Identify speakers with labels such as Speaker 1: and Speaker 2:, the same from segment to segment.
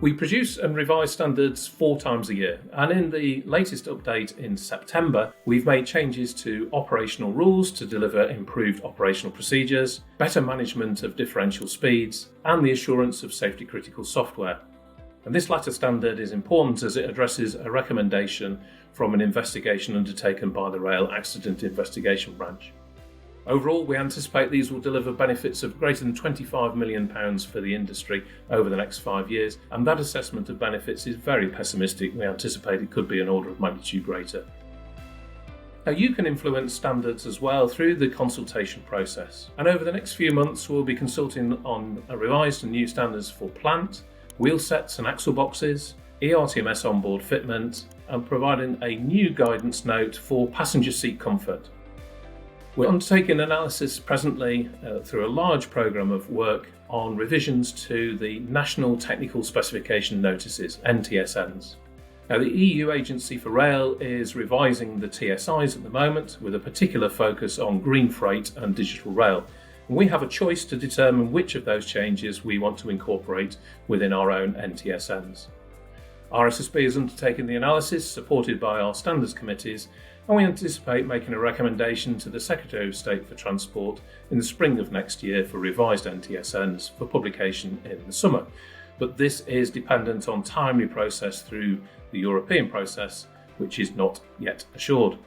Speaker 1: We produce and revise standards 4 times a year, and in the latest update in September, we've made changes to operational rules to deliver improved operational procedures, better management of differential speeds, and the assurance of safety critical software. And this latter standard is important as it addresses a recommendation from an investigation undertaken by the Rail Accident Investigation Branch. Overall, we anticipate these will deliver benefits of greater than £25 million for the industry over the next 5 years, and that assessment of benefits is very pessimistic. We anticipate it could be an order of magnitude greater. Now, you can influence standards as well through the consultation process, and over the next few months we'll be consulting on revised and new standards for plant, wheel sets and axle boxes, ERTMS onboard fitment, and providing a new guidance note for passenger seat comfort. We're undertaking analysis presently through a large programme of work on revisions to the National Technical Specification Notices, NTSNs. Now, the EU Agency for Rail is revising the TSIs at the moment with a particular focus on green freight and digital rail. And we have a choice to determine which of those changes we want to incorporate within our own NTSNs. RSSB is undertaking the analysis, supported by our standards committees, and we anticipate making a recommendation to the Secretary of State for Transport in the spring of next year for revised NTSNs for publication in the summer. But this is dependent on timely process through the European process, which is not yet assured.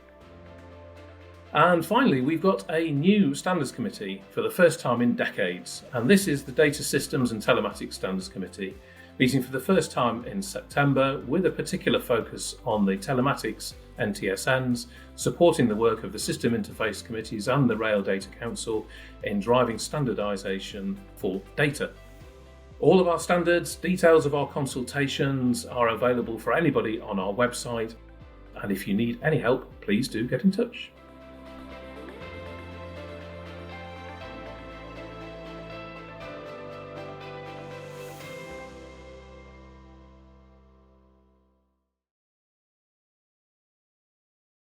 Speaker 1: And finally, we've got a new standards committee for the first time in decades, and this is the Data Systems and Telematics Standards Committee, meeting for the first time in September with a particular focus on the telematics NTSNs, supporting the work of the System Interface Committees and the Rail Data Council in driving standardisation for data. All of our standards, details of our consultations are available for anybody on our website, and if you need any help, please do get in touch.